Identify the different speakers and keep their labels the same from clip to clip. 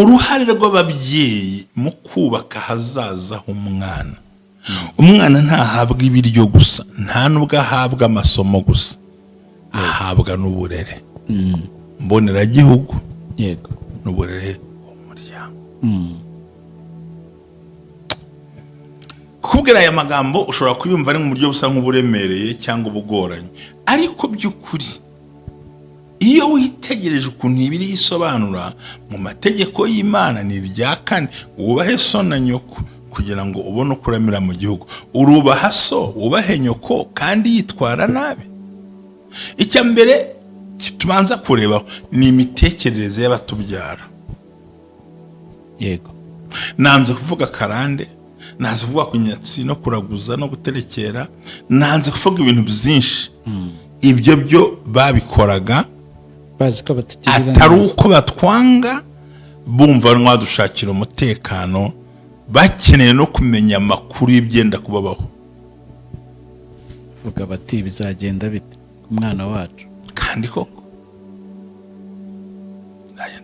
Speaker 1: uruhare rw'ababyeyi mu kubaka hazaza h'umwana. Umwana ntahabwa ibiryo gusa, nta nubwo ahabwa amasomo gusa, ahabwa n'uburere mboneragihugu,
Speaker 2: yego,
Speaker 1: n'uburere bw'umuryango. Kubwira aya magambo ushobora kuyumva ari mu buryo busa nk'uburemereye cyangwa ubugoranye, ariko by'ukuri iyo witegereje ukuntu ibiri yisobanura mu mategeko y'Imana, ni irya kane: wubahe so na nyoko kugira ngo ubone ukuramira mu gihugu. Urubaha so, wubahe nyoko, kandi yitwara nabi. Icya mbere tubanza kurebaho ni imitekerereze y'abatubyara.
Speaker 2: Yego,
Speaker 1: nanze kuvuga karande, nanze kuvuga kunyatsi no kuraguza no guterekera, nanze kuvuga ibintu byinshi. Ibyo byo babikoraga
Speaker 2: bazi ko batugirira
Speaker 1: atari uko batwanga, bumva nwadushakira umutekano, bakeneye no kumenya amakuru y'ibyenda kubabaho.
Speaker 2: vuga bati bizagenda bite umwana wacu,
Speaker 1: kandi koko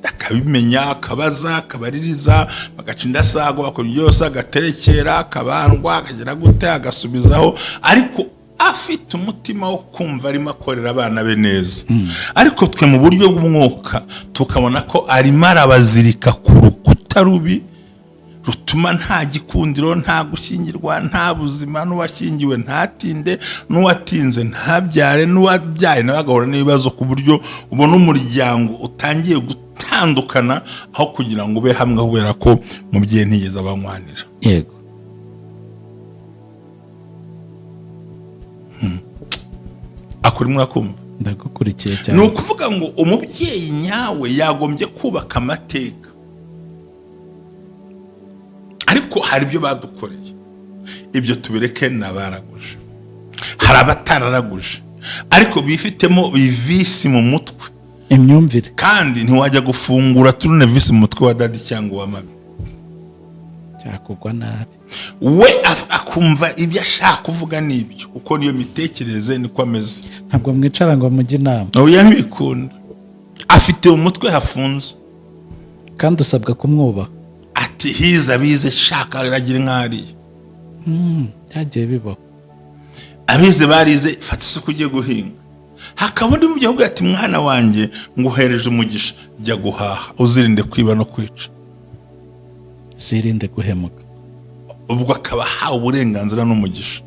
Speaker 1: akabimenya, akabaza, akabaririza, bagaca indasago, bakora byose, agaterekera, akabandwa, akagera gute, agasubizaho, ariko afite umutima wo kumva arimo akorera abana be neza. Ariko twe mu buryo bw'umwuka tukabona ko arimo arabazirika ku rukuta rubi rutuma nta gikundiro, nta gushyingirwa, nta buzima, n'uwashyingiwe ntatinde, n'uwatinze ntabyare, n'uwabyaye nawe agahura n'ibibazo, ku buryo ubona umuryango utangiye gutandukana aho kugira ngo ube hamwe, kubera ko mubyeyi ntigeze abanywanira.
Speaker 2: yego,
Speaker 1: akuri murakumva?
Speaker 2: ndagukurikiye cyane.
Speaker 1: Ni ukuvuga ngo umubyeyi nyawe yagombye kubaka amateka, ariko hari ibyo badukoreye, ibyo tubireke n'abaraguje. Hari abatararaguje ariko bifitemo bivisi mu mutwe,
Speaker 2: imyumvire,
Speaker 1: kandi ntiwajya gufungura turune visi mu mutwe wa dadi cyangwa wa mami,
Speaker 2: cyakugwa nabi.
Speaker 1: we akumva ibyo ashaka kuvuga n'ibyo, uko niyo mitekerereze niko ameze.
Speaker 2: Ntabwo mwicara ngo mujye inama,
Speaker 1: oya ntibikunda. Afite umutwe hafunze,
Speaker 2: kandi usabwa kumwubaha.
Speaker 1: ati hiza bize shaka aragira nk'ariya.
Speaker 2: Byagiye bibaho.
Speaker 1: Abize barize, fata isuku ugiye guhinga. Hakaba undi mu gihugu ati mwana wanjye nguhereje umugisha, jya guhaha, uzirinde kwiba no kwica,
Speaker 2: uzirinde guhemuka.
Speaker 1: ubwo akaba hawe uburenganzira n'umugisha.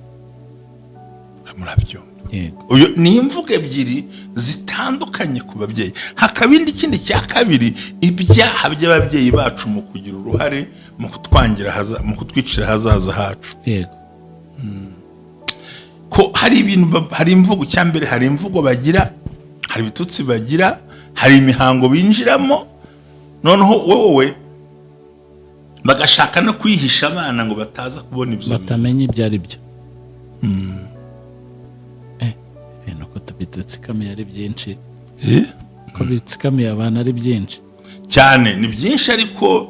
Speaker 1: Murabyumva?
Speaker 2: Yego,
Speaker 1: uyu ni imvugo ebyiri zitandukanye ku babyeyi. Hakaba ikindi cya kabiri, ibyaha by'ababyeyi bacu mu kugira uruhare mu kutwangira mu kutwicira hazaza hacu.
Speaker 2: yego,
Speaker 1: ko hari ibintu, hari imvugo, cyambere hari imvugo bagira, hari ibitutsi bagira, hari imihango binjiramo, noneho wowe bagashaka no kwihisha abana ngo bataza kubona ibyo
Speaker 2: batamenya ibyo ari byo. Ibintu ko tubitsikamiye ari byinshi, ko bitsikamiye abantu ari byinshi
Speaker 1: cyane, ni byinshi, ariko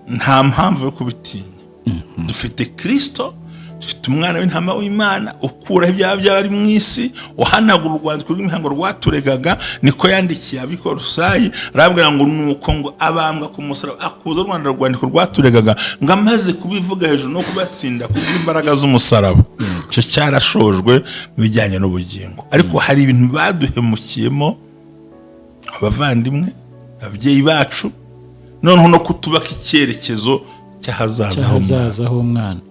Speaker 1: nta mpamvu yo kubitinya. Dufite Kristo, dufite umwana w'intama w'Imana ukuraho ibyaha by'abari mu isi, uhanagura urwandiko rw'imihango rwaturegaga. Niko yandikiye abikorosayi, arabwira ngo nuko ngo abambwa ku musaraba akuza urwandiko rwaturegaga, ngo amaze kubivuga hejuru no kubatsinda kubw'imbaraga z'umusaraba. Icyo cyarashojwe mu bijyanye n'ubugingo. Ariko hari ibintu baduhemukiyemo, abavandimwe, ababyeyi bacu, noneho no kutubaka icyerekezo cy'ahazaza
Speaker 2: h'umwana.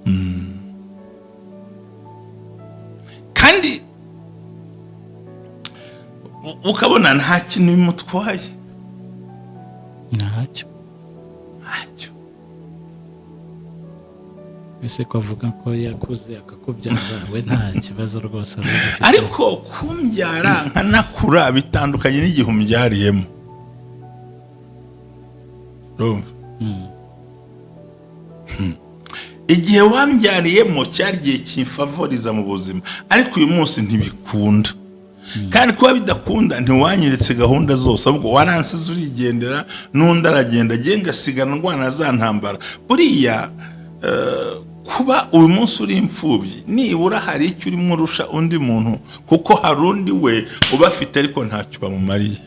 Speaker 1: Kandi ukabona nta kintu bimutwaye,
Speaker 2: ntacyo. Ese ko avuga ko yakuze akakubyara, we nta kibazo rwose afite.
Speaker 1: ariko kumbyara nkanakura bitandukanye n'igihe umbyariyemo. Urumva? Igihe wambyariyemo cyari igihe kimfavoriza mu buzima, ariko uyu munsi ntibikunda. Kandi kuba bidakunda ntiwanyeretse gahunda zose, ahubwo waransize urigendera, n'undi aragenda, agenga asigana ndwana za ntambara. Buriya kuba uyu munsi uri imfubyi, nibura hari icyo urimo urusha undi muntu, kuko hari undi we ubafite ariko ntacyo bamumariye.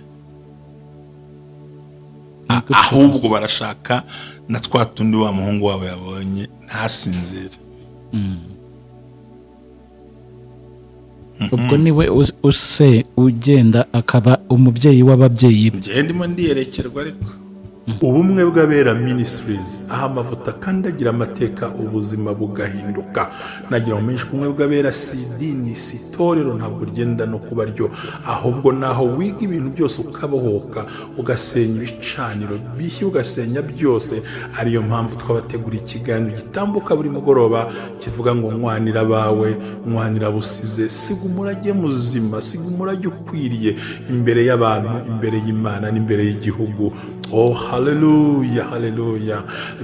Speaker 1: ahubwo barashaka na twa tundi wa muhungu wabo yabonye ntasinzire.
Speaker 2: ubwo niwe ugenda akaba umubyeyi w'ababyeyi.
Speaker 1: ndimo ndiyerekerwa ariko
Speaker 3: ubumwe bw'abera ministries aho amavuta kandi agira amateka ubuzima bugahinduka. nagira ngo menshi ubumwe bw'abera si idini si itorero, ntabwo rigenda no kuba ryo, ahubwo naho wiga ibintu byose ukabohoka ugasenya ibicaniro bishya ugasenya byose. ariyo mpamvu twabategura ikiganiro gitambuka buri mugoroba kivuga ngo nkwanira abawe nkwanira busize, siga umurage muzima, siga umurage ukwiriye imbere y'abantu, imbere y'Imana n'imbere y'igihugu. Oh, hallelujah, hallelujah.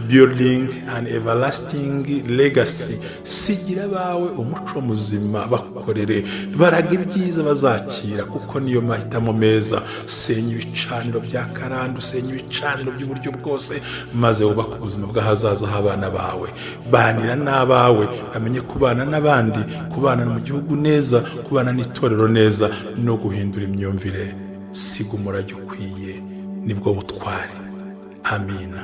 Speaker 3: Building an everlasting legacy. Sigira bawe umuco muzima bakorere, baraga ibyiza bazakira kuko niyo mahitamo meza. Senya ibicaniro bya Karande, senya ibicaniro by'uburyo bwose, maze wubake ubuzima bw'ahazaza h'abana bawe. Banira n'abawe, bamenye kubana n'abandi, kubana mu gihugu neza, kubana n'itorero neza, no guhindura imyumvire. Siga umurage ukwiye, nibwo butwari. Amina.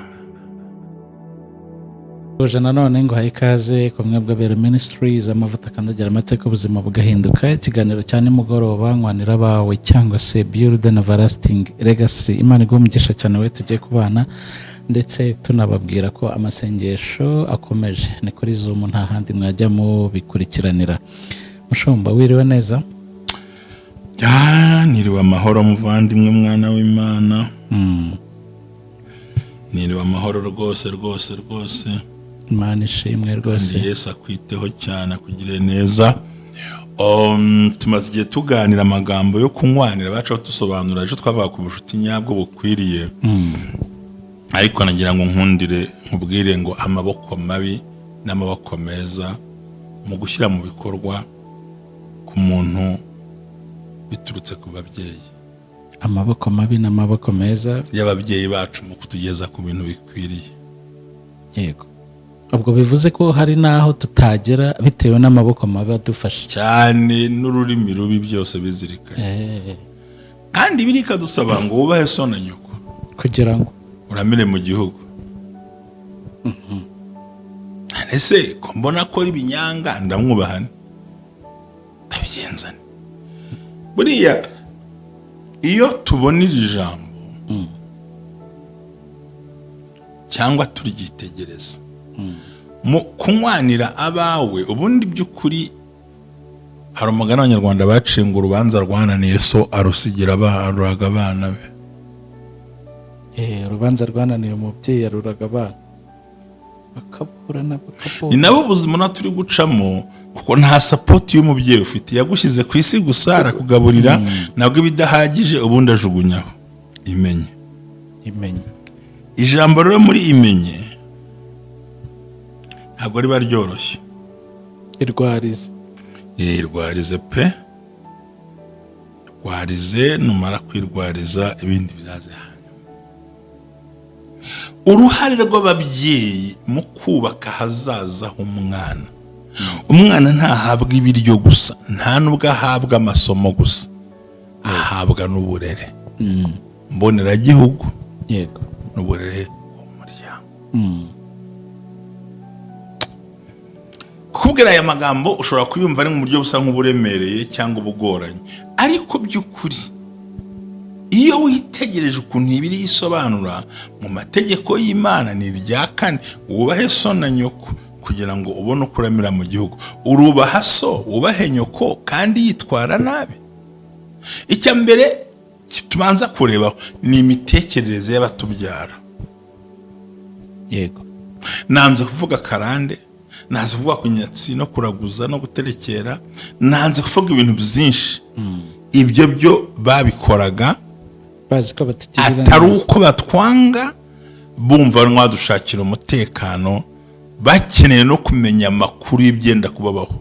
Speaker 2: uje nanone ngo ikaze ku bumwe bw'abera ministries, amavuta kandi agira amateka ubuzima bugahinduka. Ikiganiro cyane mugoroba nkwanira abawe cyangwa se build an everlasting legacy. Imana iguhe umugisha cyane we tugiye kubana, ndetse tunababwira ko amasengesho akomeje ni kuri Zoom, nta handi mwajya mubikurikiranira. Mushumba wiriwe neza?
Speaker 1: niriwe amahoro muvandimwe mwana w'Imana. niriwe amahoro rwose rwose rwose.
Speaker 2: Imana ishimwe rwose.
Speaker 1: Yesu akwiteho cyane, akugire neza. tumaze igihe tuganira amagambo yo kunywanira, bacaho dusobanura ejo twavuga ku bucuti nyabwo bukwiriye. ariko nagira ngo nkundire nkubwire ngo amaboko mabi n'amaboko meza mu gushyira mu bikorwa ku muntu biturutse ku babyeyi.
Speaker 2: Amaboko mabi n'amaboko meza
Speaker 1: y'ababyeyi bacu mu kutugeza ku bintu bikwiriye.
Speaker 2: Yego. Ubwo bivuze ko hari naho tutagera bitewe n'amaboko mabi adufasha
Speaker 1: cyane, n'ururimi rubi byose bizirikanye. kandi birika dusaba ngo wubahe so na nyoko
Speaker 2: kugira ngo
Speaker 1: uramire mu gihugu. ese ko mbona ko ari binyanga ndamwubahane ndabigenzane. buriya iyo tubonira ijambo cyangwa turyitegereza mu kunywanira abawe, ubundi by'ukuri hari umugani w'Abanyarwanda baciye ngo urubanza rwananiye so arusigira aruraga abana be.
Speaker 2: urubanza rwananiye umubyeyi aruraga abana bakaburana
Speaker 1: ni nabo ubuzima na turi gucamo, kuko nta sapoti y'umubyeyi ufite. yagushyize ku isi gusa arakugaburira, nabwo ibidahagije ubundi ajugunyaho. imenye ijambo rero muri imenye ntabwo riba ryoroshye. irwarize pe, rwarize, numara kwirwariza ibindi bizaze hanyuma. uruhare rw'ababyeyi mu kubaka ahazaza h'umwana. umwana ntahabwa ibiryo gusa, nta nubwo ahabwa amasomo gusa, ahabwa n'uburere mboneragihugu.
Speaker 2: Yego.
Speaker 1: n'uburere bw'umuryango. kukubwira aya magambo ushobora kuyumva ari mu buryo busa nk'uburemereye cyangwa ubugoranye, ariko by'ukuri iyo witegereje ukuntu ibiri isobanura mu mategeko y'Imana ni irya kane: wubahe so na nyoko kugira ngo ubone uko uramira mu gihugu. urubaha so, wubahe nyoko kandi yitwara nabi. icya mbere tubanza kurebaho ni imitekerereze y'abatubyara.
Speaker 2: Yego.
Speaker 1: nanze kuvuga Karande, nanze kuvuga kunyatsi no kuraguza no guterekera, nanze kuvuga ibintu byinshi. ibyo byo babikoraga
Speaker 2: bazi ko batugirira
Speaker 1: atari uko batwanga, bumva mwadushakira umutekano, bakeneye no kumenya amakuru y'ibyenda kubabaho.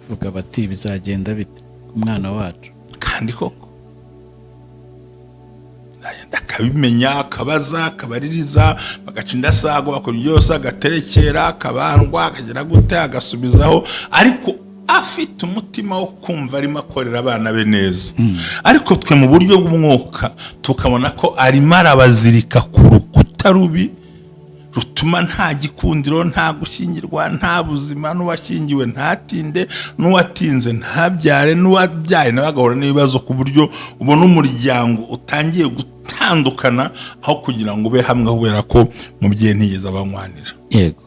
Speaker 2: vuga bati bizagenda bite umwana wacu,
Speaker 1: kandi koko akabimenya, akabaza, akabaririza, bagaca indasago, bakora byose, agaterekera, akabandwa, akagera gute, agasubizaho. ariko afite umutima wo kumva arimo akorera abana be neza. Ariko twe mu buryo bw'umwuka tukabona ko arimo arabazirika ku rukuta rubi rutuma nta gikundiro, nta gushyingirwa, nta buzima, n'uwashyingiwe ntatinde, n'uwatinze ntabyare, n'uwabyaye nawe agahura n'ibibazo ku buryo ubona umuryango utangiye gutandukana aho kugira ngo ube hamwe kubera ko mubyeyi ntigeze abanywanira.
Speaker 2: Yego.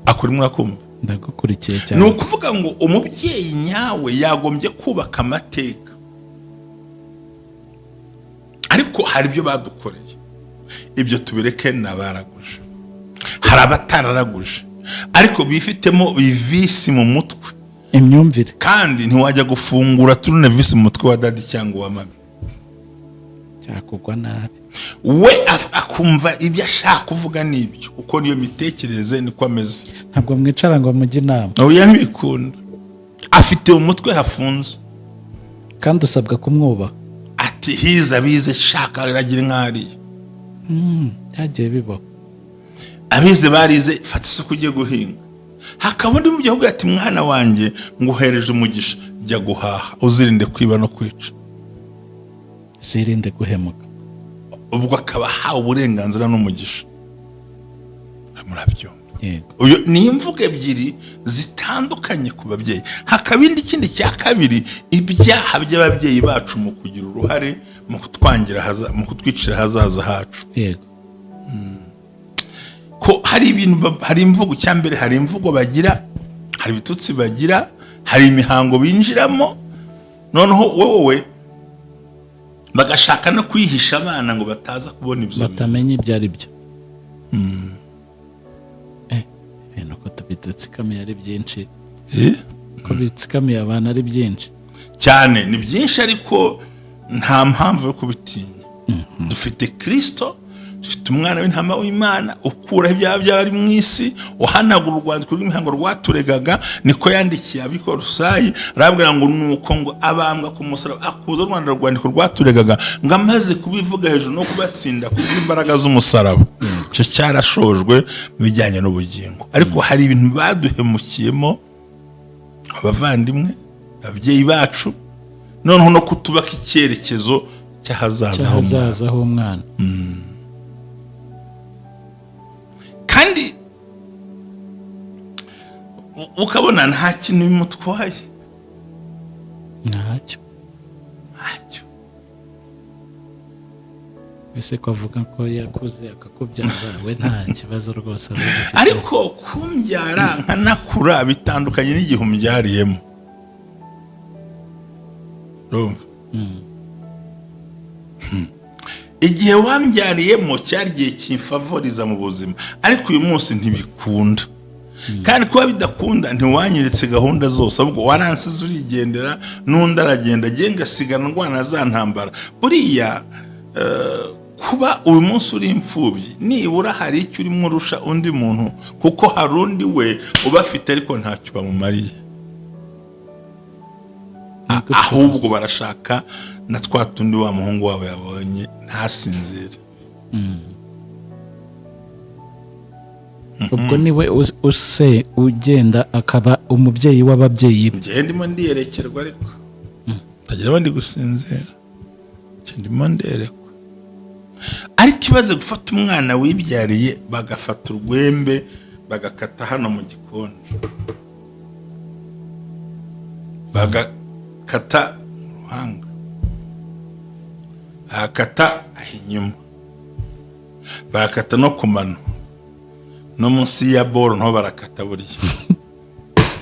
Speaker 1: Akuri murakumva?
Speaker 2: Ndagukurikiye cyane.
Speaker 1: Ni ukuvuga ngo umubyeyi nyawe yagombye kubaka amateka. Ariko hari ibyo badukoreye, ibyo tubireke n'abaraguje. Hari abatararaguje ariko bifitemo bivisi mu mutwe,
Speaker 2: imyumvire,
Speaker 1: kandi ntiwajya gufungura turunevisi mu mutwe wa dadi cyangwa wa mami,
Speaker 2: cyakugwa nabi.
Speaker 1: We akumva ibyo ashaka kuvuga n'ibyo, uko niyo mitekerereze niko ameze.
Speaker 2: Ntabwo mwicara ngo mujye inama.
Speaker 1: Oya, ntibikunda. Afite umutwe hafunze
Speaker 2: kandi usabwa kumwubaha.
Speaker 1: Ati hiza bize shaka aragira nk'ariya.
Speaker 2: Byagiye bibaho.
Speaker 1: Abize barize fata isuku ujye guhinga. Hakaba undi mu gihugu ati mwana wanjye nguhereje umugisha, jya guhaha uzirinde kwiba no kwica,
Speaker 2: uzirinde guhemuka.
Speaker 1: Ubwo akaba hawe uburenganzira n'umugisha. Murabyumva?
Speaker 2: Yego.
Speaker 1: Uyo ni imvugo ebyiri zitandukanye ku babyeyi. Hakaba ikindi cya kabiri, ibyaha by'ababyeyi bacu mu kugira uruhare mu kutwangira mu kutwicira hazaza hacu.
Speaker 2: Yego.
Speaker 1: Ko hari ibintu, hari imvugo cyambere, hari imvugo bagira, hari ibitutsi bagira, hari imihango binjiramo, noneho wowe bagashaka no kwihisha abana ngo bataza kubona ibyo
Speaker 2: batamenya ibyo ari byo. Ibintu ko tubitsikamiye ari byinshi. Ko bitsikamiye abana ari byinshi
Speaker 1: cyane, ni byinshi ariko nta mpamvu yo kubitinya. Dufite Kristo, dufite umwana w'intama w'Imana ukuraho ibyaha by'abari mu isi, uhanagura urwandiko rw'imihango rwaturegaga. Niko yandikiye abikorosayi, arabwira ngo nuko ngo abambwa ku musaraba akuza urwandiko rwaturegaga, ngo amaze kubivuga hejuru no kubatsinda kubw'imbaraga z'umusaraba. Icyo cyarashojwe mu bijyanye n'ubugingo. Ariko hari ibintu baduhemukiyemo, abavandimwe, ababyeyi bacu, noneho no kutubaka icyerekezo cy'ahazaza
Speaker 2: h'umwana.
Speaker 1: Kandi ukabona nta kintu bimutwaye.
Speaker 2: Ntacyo. Ese ko avuga ko yakuze akakubyara, we nta kibazo rwose.
Speaker 1: Ariko kumbyara nkanakura bitandukanye n'igihe umbyariyemo. Urumva? Igihe wambyariyemo cyari igihe kimfavoriza mu buzima, ariko uyu munsi ntibikunda. Kandi kuba bidakunda ntiwanyeretse gahunda zose, ahubwo waransize urigendera, n'undi aragenda agenga asigana ndwana za ntambara. Buriya kuba uyu munsi uri imfubyi, nibura hari icyo urimo urusha undi muntu, kuko hari undi we ubafite ariko ntacyo bamumariye. Ahubwo barashaka na twa tundi wa muhungu wawe yabonye ntasinzire.
Speaker 2: Ubwo niwe ugenda akaba umubyeyi w'ababyeyi.
Speaker 1: Ndimo ndiyerekerwa ariko tagira abandi gusinzira, ndimo nderekwa. Ariko ibaze gufata umwana wibyariye bagafata urwembe bagakata hano mu gikoni, bagakata mu ruhanga, bagakata inyuma, bagakata no ku mano, no munsi ya boro nto barakata buriya.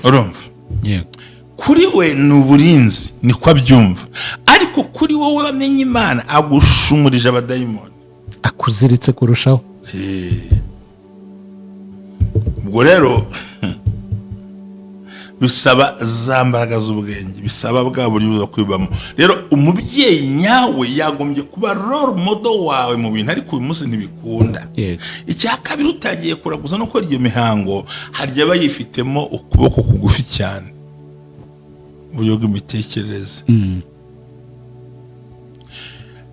Speaker 1: Urumva?
Speaker 2: Yego.
Speaker 1: Kuri we ni uburinzi, niko abyumva. Ariko kuri wowe wamenye Imana agushumurije abadayimoni,
Speaker 2: akuziritse kurushaho.
Speaker 1: Ubwo rero bisaba za mbaraga z'ubwenge, bisaba bwa buryo bwo kwibamo. Rero umubyeyi nyawe yagombye kuba role model wawe mu bintu, ariko uyu munsi ntibikunda. Icya kabiri, utagiye kuraguza no gukora iyo mihango, harya bayifitemo ukuboko kugufi cyane, uburyo bw'imitekerereze.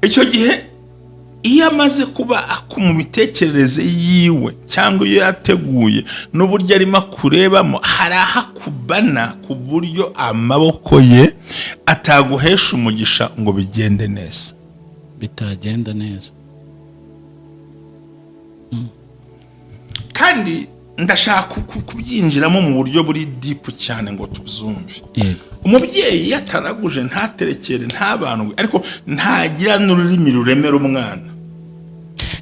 Speaker 1: Icyo gihe iyo amaze kuba mu mitekerereze yiwe cyangwa iyo yateguye n'uburyo arimo kurebamo hari ahakubana ku buryo amaboko ye ataguhesha umugisha ngo bigende neza,
Speaker 2: bitagenda neza.
Speaker 1: kandi ndashaka kubyinjiramo mu buryo buri deep cyane ngo tubyumve. Umubyeyi yataraguje ntaterekere ntabandwe ariko ntagira n'ururimi ruremera umwana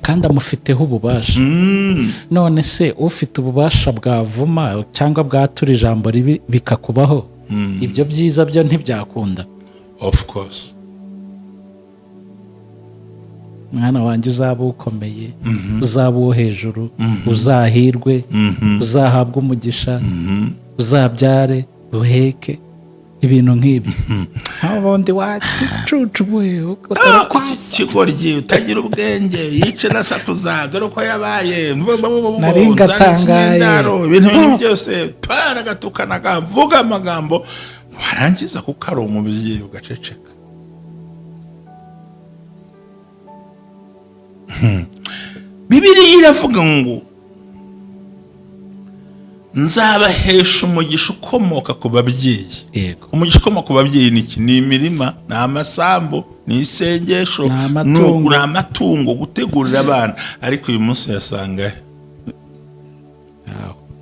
Speaker 2: kandi amufiteho ububasha. None se ufite ububasha bwavuma cyangwa bwatura ijambo ribi bikakubaho, ibyo byiza byo ntibyakunda?
Speaker 1: Of course.
Speaker 2: Mwana wanjye uzaba ukomeye, uzaba uwo hejuru, uzahirwe, uzahabwa umugisha, uzabyare, uheke, ibintu nk'ibyo. Aho bondi wakicucu we
Speaker 1: kigoryi utagira ubwenge yice na satuza dore ko yabaye
Speaker 2: naringa tangaye
Speaker 1: ibintu byose paragatukanaga vuga amagambo warangiza kuko ari umubyeyi ugaceceka. Bibiliya iravuga ngo nzabahesha umugisha ukomoka ku babyeyi. Umugisha ukomoka ku babyeyi ni iki? Ni imirima, ni amasambu, ni isengesho, ni amatungo, gutegurira abana. Ariko uyu munsi yasanga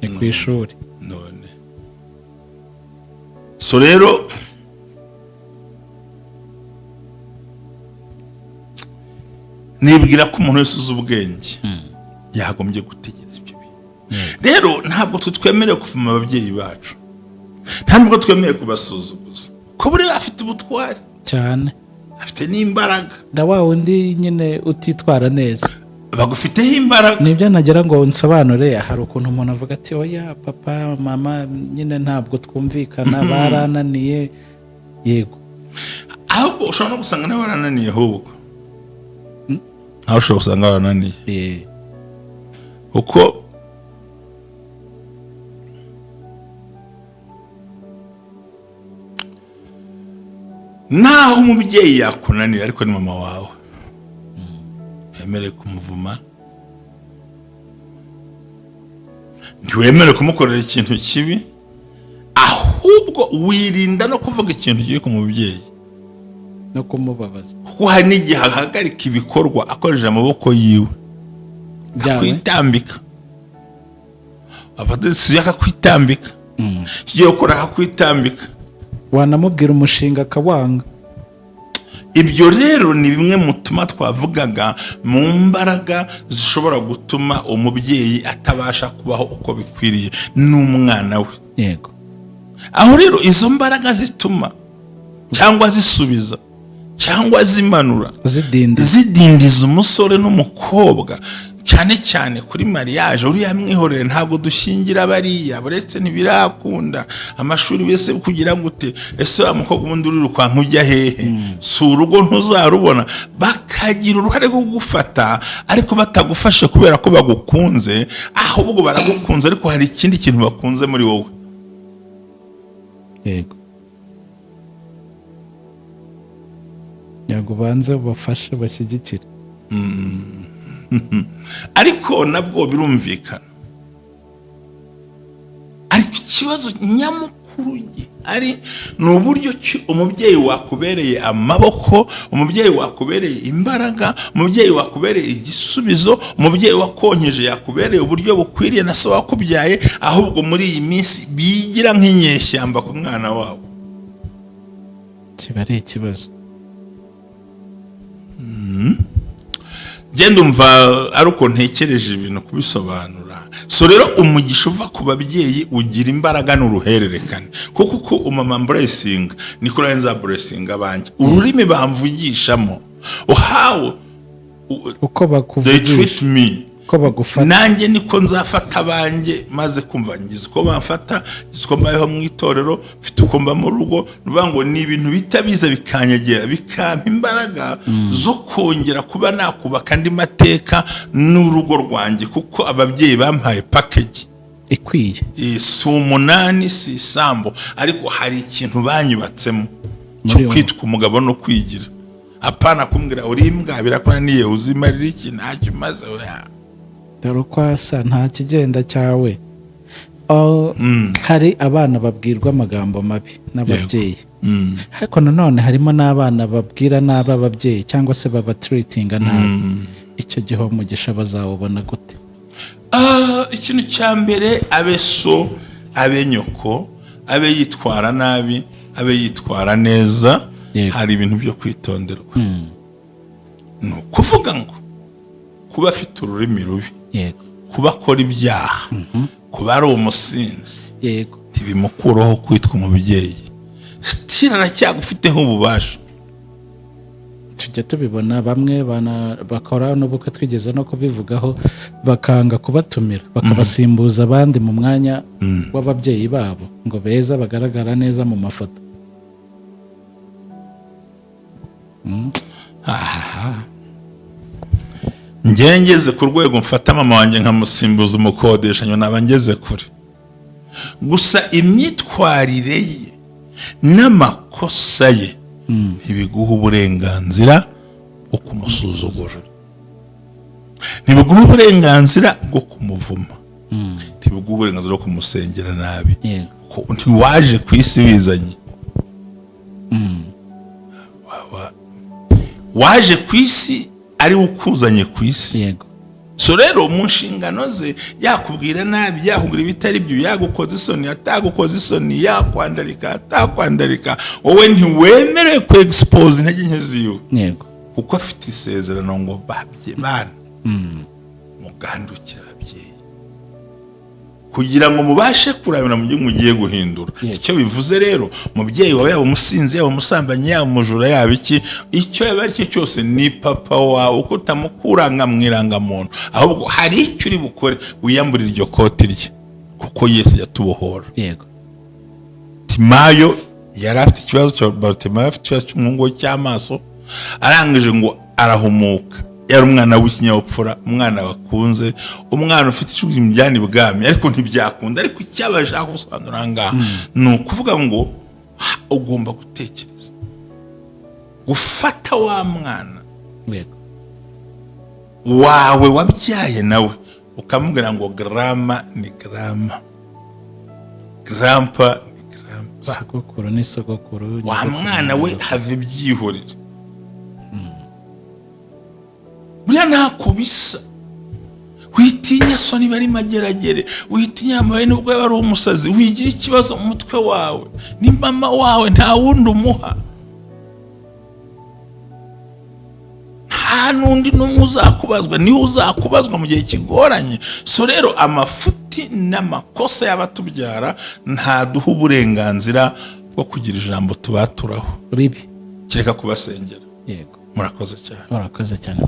Speaker 2: ni ku ishuri
Speaker 1: none. So rero nibwira ko umuntu wese uzi ubwenge yagombye gutegereza ibyo bintu. Rero ntabwo twemerewe kuvuma ababyeyi bacu, ntabwo twemerewe kubasuzuguza ko buri afite ubutwari
Speaker 2: cyane,
Speaker 1: afite n'imbaraga.
Speaker 2: na wa wundi nyine utitwara neza
Speaker 1: bagufiteho imbaraga.
Speaker 2: Nibyo nagira ngo nsobanure. Hari ukuntu umuntu avuga ati oya papa mama nyine ntabwo twumvikana, barananiye. Yego,
Speaker 1: ahubwo ushobora no gusanga nawe barananiye, ahubwo aho ushobora gusanga barananiye uko naho umubyeyi yakunanira ariko ni mama wawe wemerewe kumuvuma, ntiwemerewe kumukorera ikintu kibi, ahubwo wirinda no kuvuga ikintu kibi ku mubyeyi
Speaker 2: no kumubabaza,
Speaker 1: kuko hari n'igihe ahagarika ibikorwa akoresheje amaboko yiwe akakwitambika, afata decision akakwitambika, kigiye gukora akakwitambika,
Speaker 2: wanamubwira umushinga akawanga.
Speaker 1: Ibyo rero ni bimwe mu tuma twavugaga mu mbaraga zishobora gutuma umubyeyi atabasha kubaho uko bikwiriye n'umwana we.
Speaker 2: Yego,
Speaker 1: aho rero izo mbaraga zituma cyangwa zisubiza cyangwa zimanura zidindiza umusore n'umukobwa, cyane cyane kuri mariage. Uriya mwihorere ntabwo dushingira bariya, buretse ntibirakunda amashuri wese kugira gute. Ese wa mukobwa ubundi uri rukwanka ujya hehe? Si urugo ntuzarubona. Bakagira uruhare rwo gufata ariko batagufashe kubera ko bagukunze, ahubwo baragukunze ariko hari ikindi kintu bakunze muri wowe.
Speaker 2: Yego, banze bafashe bashyigikire.
Speaker 1: Ariko nabwo birumvikana. Ariko ikibazo nyamukuru ari ni uburyo umubyeyi wakubereye amaboko, umubyeyi wakubereye imbaraga, umubyeyi wakubereye igisubizo, umubyeyi wakonyeje yakubereye uburyo bukwiriye na so wakubyaye, ahubwo muri iyi minsi bigira nk'inyeshyamba ku mwana wabo.
Speaker 2: Kiba ari ikibazo.
Speaker 1: Genda umva ari uko ntekereje ibintu kubisobanura. So rero umugisha uva ku babyeyi ugira imbaraga n'uruhererekane, kuko uko umama blessing niko nza blessing abanje. Ururimi bamvugishamo uhawo
Speaker 2: uko bakuvugisha, uko bagufata,
Speaker 1: nanjye niko nzafata abanje maze kumva ngize uko bamfata, uko mbayeho mu itorero, mfite uko mba mu rugo. Nuvuga ngo ni ibintu bitabiza bikanyegera, bikampa imbaraga zo kongera kuba nakubaka andi mateka n'urugo rwanjye, kuko ababyeyi bampaye package
Speaker 2: ikwiye.
Speaker 1: Si umunani, si isambu, ariko hari ikintu banyubatsemo cyo kwitwa umugabo no kwigira. apana kumbwira uri imbwa birakunaniye uzimarira iki ntacyo umaze oya.
Speaker 2: dore uko asa nta kigenda cyawe. Hari abana babwirwa amagambo mabi n'ababyeyi, ariko nanone harimo n'abana babwira nabi ababyeyi cyangwa se babatreatinga nabi. Icyo gihe umugisha bazawubona gute?
Speaker 1: Ikintu cya mbere, abe so abe nyoko, abe yitwara nabi abe yitwara neza, hari ibintu byo kwitonderwa. Ni ukuvuga ngo kuba afite ururimi rubi, kuba akora ibyaha, kuba ari umusinzi, ntibimukuraho kwitwa umubyeyi. Sitira aracyagufiteho ububasha.
Speaker 2: Tujya tubibona bamwe bakora n'ubukwe, twigeze no kubivugaho, bakanga kubatumira bakabasimbuza abandi mu mwanya w'ababyeyi babo ngo beza bagaragara neza mu mafoto.
Speaker 1: Ngeze ku rwego mfata mama wanjye nkamusimbuza umukodesha, nyuma naba ngeze kure. Gusa imyitwarire ye n'amakosa ye ntibiguha uburenganzira bwo kumusuzugura, ntibiguha uburenganzira bwo kumuvuma, ntibiguha uburenganzira bwo kumusengera nabi. Ntiwaje ku isi wizanye, waje ku isi ari ukuzanye ku isi. So rero mu nshingano ze yakubwira nabi, yakubwira ibitari byo, yagukoza isoni atagukoza isoni, yakwandarika atakwandarika, wowe ntiwemerewe ku expose intege nke ziwe, kuko afite isezerano ngo babye bana mugandukira ababyeyi kugira ngo mubashe kurabira mu gihe mugiye guhindura. Icyo bivuze rero, mubyeyi wawe yaba umusinzi, yaba umusambanyi, yaba umujura, yaba iki, icyo yaba ari cyo cyose ni papa wawe, uko utamukuranga mwiranga muntu, ahubwo hari icyo uri bukore, wiyambura iryo koti rye, kuko Yesu yatubohora. Timayo yari afite ikibazo cya Bartimayo, afite ikibazo cy'umwungu cy'amaso, arangije ngo arahumuka. Yari umwana w'ikinyabupfura, umwana bakunze, umwana ufite ishuri mu byani bwami, ariko ntibyakunda. Ariko icyabashaka gusobanura ngaha ni ukuvuga ngo ugomba gutekereza, gufata wa mwana wawe wabyaye nawe ukamubwira ngo grama ni grama, grampa ni grampa,
Speaker 2: sogokuru ni sogokuru,
Speaker 1: wa mwana we have ibyihorere. Buriya ntako bisa, witinya so niba ari mageragere, witinya amawe nubwo yaba ari umusazi, wigira ikibazo mu mutwe wawe, ni mama wawe nta wundi umuha, nta n'undi n'umwe uzakubazwa, niho uzakubazwa mu gihe kigoranye. So rero amafuti n'amakosa y'abatubyara ntaduha uburenganzira bwo kugira ijambo tubaturaho ribi, kereka kubasengera. Murakoze cyane.
Speaker 2: Murakoze cyane.